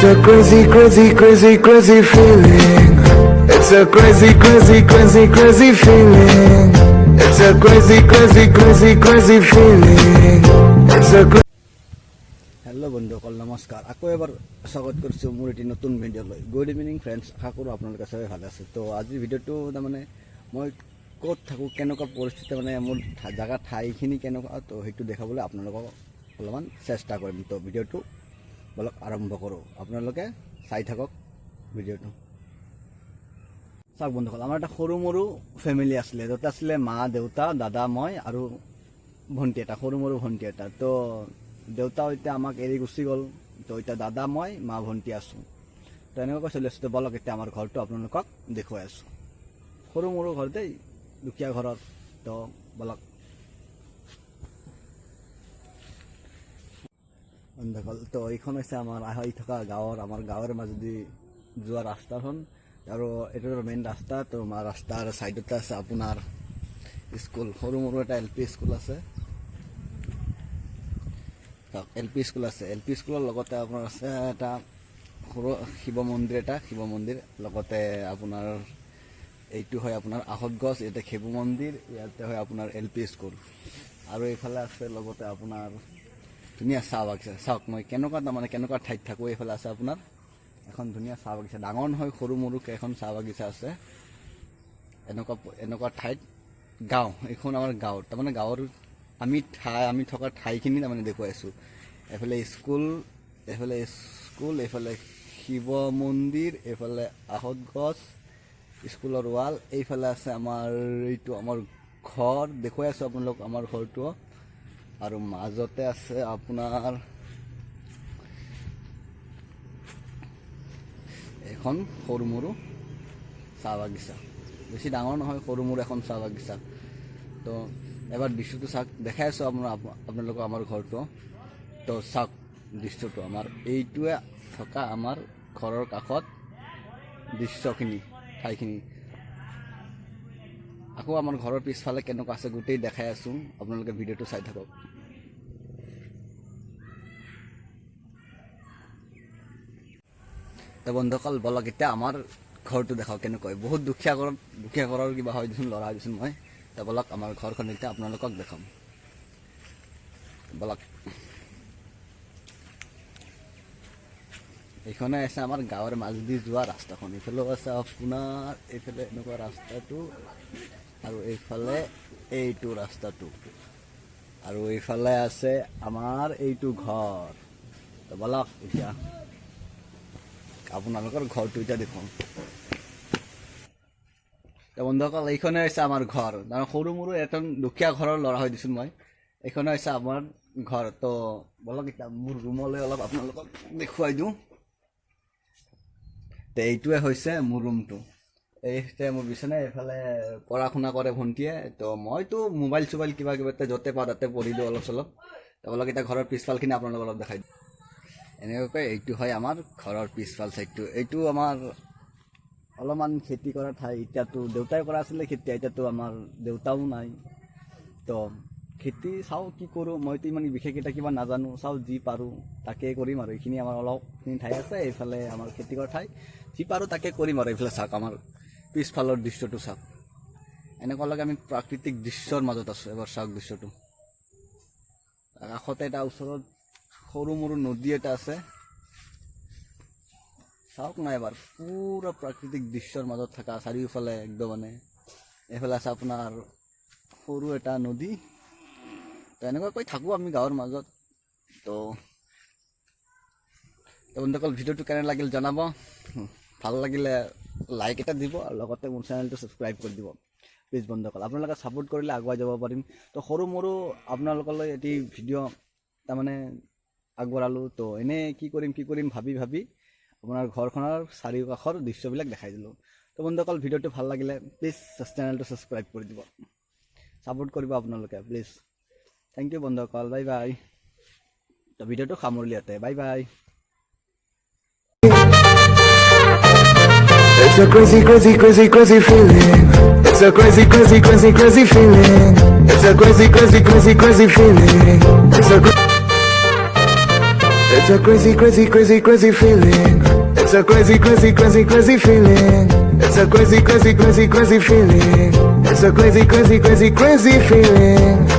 a crazy, crazy, crazy, crazy feeling. It's a crazy, crazy, crazy, crazy feeling. It's a crazy, crazy, crazy, crazy feeling. It's a hello' বন্ধুসকল নমস্কাৰ। আকৌ এবাৰ স্বাগত কৰিছোঁ মোৰ এটি নতুন ভিডিঅ'লৈ। গুড ইভিনিং ফ্ৰেণ্ডছ, আশা কৰোঁ আপোনালোকে চবেই ভালে আছে। তো আজিৰ ভিডিঅ'টো তাৰমানে মই ক'ত থাকোঁ, কেনেকুৱা পৰিস্থিতি, মানে মোৰ জেগা ঠাইখিনি কেনেকুৱা, তো সেইটো দেখাবলৈ আপোনালোকক অলপমান চেষ্টা কৰিম। তো ভিডিঅ'টো বলক আৰম্ভ কৰোঁ, আপোনালোকে চাই থাকক ভিডিঅ'টো। চাওক বন্ধুসকল, আমাৰ এটা সৰু মৰু ফেমিলি আছিলে, য'ত আছিলে মা, দেউতা, দাদা, মই আৰু ভণ্টি এটা, সৰু মৰু ভণ্টি এটা। তো দেউতাও এতিয়া আমাক এৰি গুচি গ'ল, তো এতিয়া দাদা, মই, মা, ভণ্টি আছোঁ। তো এনেকুৱাকৈ চলি আছোঁ। তো বলক এতিয়া আমাৰ ঘৰটো আপোনালোকক দেখুৱাই আছোঁ। সৰু মৰু ঘৰ দেই, দুখীয়া ঘৰত। তো বলক বন্ধুসকল, তো এইখন হৈছে আমাৰ আহি থকা আমাৰ গাঁৱৰ মাজেদি যোৱা ৰাস্তাখন, আৰু এইটো মেইন ৰাস্তা। তো ৰাস্তাৰ ছাইডতে আছে আপোনাৰ স্কুল, সৰু মৰু এটা LP স্কুল আছে। LP স্কুল আছে, LP স্কুলৰ লগতে আপোনাৰ আছে এটা সৰু শিৱ মন্দিৰ, শিৱ মন্দিৰ লগতে আপোনাৰ এইটো হয় আপোনাৰ আহত গছ, ইয়াতে শিৱ মন্দিৰ, ইয়াতে হয় আপোনাৰ LP স্কুল, আৰু এইফালে আছে লগতে আপোনাৰ ধুনীয়া চাহ বাগিচা। চাওক মই কেনেকুৱা ঠাইত থাকোঁ। এইফালে আছে আপোনাৰ এখন ধুনীয়া চাহ বাগিচা, ডাঙৰ নহয়, সৰু মৰুকৈ এখন চাহ বাগিচা আছে। এনেকুৱা ঠাইত গাঁও, এইখন আমাৰ গাঁৱত, তাৰমানে গাঁৱৰ আমি থকা ঠাইখিনি তাৰমানে দেখুৱাইছোঁ। এইফালে স্কুল, এইফালে শিৱ মন্দিৰ, এইফালে আহত গছ, স্কুলৰ ৱাল, এইফালে আছে এইটো আমাৰ ঘৰ, দেখুৱাই আছোঁ আপোনালোক আমাৰ ঘৰটো, আৰু মাজতে আছে আপোনাৰ এখন সৰু মৰু চাহ বাগিচা, বেছি ডাঙৰ নহয়, সৰু মৰু এখন চাহ বাগিচা। তো এবাৰ দৃশ্যটো চাওক, দেখাই আছোঁ আপোনালোকক আমাৰ ঘৰটো। তো চাওক দৃশ্যটো, আমাৰ এইটোৱে থকা আমাৰ ঘৰৰ কাষত দৃশ্যখিনি, ঠাইখিনি। আকৌ আমাৰ ঘৰৰ পিছফালে কেনেকুৱা আছে গোটেই দেখাই আছোঁ, আপোনালোকে ভিডিঅ'টো চাই থাকক। তো বন্ধুসকল বলক এতিয়া আমাৰ ঘৰটো দেখাওঁ কেনেকৈ। বহুত দুখীয়া ঘৰৰ কিবা হয় দেচোন, ল'ৰা হয় দেচোন মই। তো বলক আমাৰ ঘৰখন এতিয়া আপোনালোকক দেখাম, বলক। এইখনে আছে আমাৰ গাঁৱৰ মাজেদি যোৱা ৰাস্তাখন, এইফালেও আছে আপোনাৰ এইফালে এনেকুৱা ৰাস্তাটো, আৰু এইফালে এইটো ৰাস্তাটো, আৰু এইফালে আছে আমাৰ এইটো ঘৰ। তো বলক এতিয়া আপোনালোকৰ ঘৰটো এতিয়া দেখোন। তো বন্ধুসকল এইখনে হৈছে আমাৰ ঘৰ, সৰু মৰু এজন দুখীয়া ঘৰৰ ল'ৰা হৈ দিছোঁ মই। এইখনে হৈছে আমাৰ ঘৰ। তো বলক এতিয়া মোৰ ৰুমলৈ অলপ আপোনালোকক দেখুৱাই দিওঁ। তো এইটোৱে হৈছে মোৰ ৰুমটো, এইটোৱে মোৰ বিচনা। এইফালে পঢ়া শুনা কৰে ভণ্টিয়ে, তো মইতো মোবাইল চোবাইল কিবা য'তে পাওঁ তাতে পঢ়ি দিওঁ অলপ চলপ। তো বলক এতিয়া ঘৰৰ পিছফালখিনি আপোনালোকক অলপ দেখাই দিওঁ। এনেকুৱাকৈ এইটো হয় আমাৰ ঘৰৰ পিছফাল চাইডটো। এইটো আমাৰ অলপমান খেতি কৰা ঠাই। এতিয়াতো দেউতাই কৰা আছিলে খেতি, এতিয়াতো আমাৰ দেউতাও নাই। তো খেতি চাওঁ কি কৰোঁ, মইতো ইমান বিশেষ এটা কিবা নাজানো, চাওঁ যি পাৰোঁ তাকে কৰিম আৰু। এইখিনি আমাৰ অলপখিনি ঠাই আছে, এইফালে আমাৰ খেতি কৰা ঠাই, যি পাৰোঁ তাকে কৰিম আৰু। এইফালে চাওক আমাৰ পিছফালৰ দৃশ্যটো চাওক, এনেকুৱা লাগে আমি প্ৰাকৃতিক দৃশ্যৰ মাজত আছোঁ। এবাৰ চাওক দৃশ্যটো, কাষতে এটা ওচৰত সৰু মৰু নদী এটা আছে, চাওক না এবাৰ, পুৰা প্ৰাকৃতিক দৃশ্যৰ মাজত থকা চাৰিওফালে একদম মানে। এইফালে আছে আপোনাৰ সৰু এটা নদী। তো এনেকুৱাকৈ থাকোঁ আমি গাঁৱৰ মাজত। তো বন্ধুসকল ভিডিঅ'টো কেনে লাগিল জনাব, ভাল লাগিলে লাইক এটা দিব, আৰু লগতে মোৰ চেনেলটো ছাবস্ক্ৰাইব কৰি দিব প্লিজ বন্ধুসকল। আপোনালোকে ছাপোৰ্ট কৰিলে আগুৱাই যাব পাৰিম। তো সৰু মৰু আপোনালোকলৈ এটি ভিডিঅ' তাৰমানে আগবঢ়ালোঁ। তো এনেই কি কৰিম ভাবি আপোনাৰ ঘৰখনৰ চাৰিওকাষৰ দৃশ্যবিলাক দেখাই দিলোঁ। তো বন্ধুসকল ভিডিঅ'টো ভাল লাগিলে প্লিজ চেনেলটো ছাবস্ক্ৰাইব কৰি দিব, ছাপোৰ্ট কৰিব আপোনালোকে প্লিজ। থেংক ইউ বন্ধুসকল, বাই বাই। তো ভিডিঅ'টো সামৰিলোঁ ইয়াতে, bye bye. It's a crazy, crazy, crazy, crazy feeling. It's a crazy, crazy, crazy, crazy feeling. It's a crazy, crazy, crazy, crazy feeling. It's a crazy, crazy, crazy, crazy feeling. It's a crazy, crazy, crazy, crazy feeling. It's a crazy, crazy, crazy, crazy feeling. It's a crazy, crazy, crazy, crazy feeling.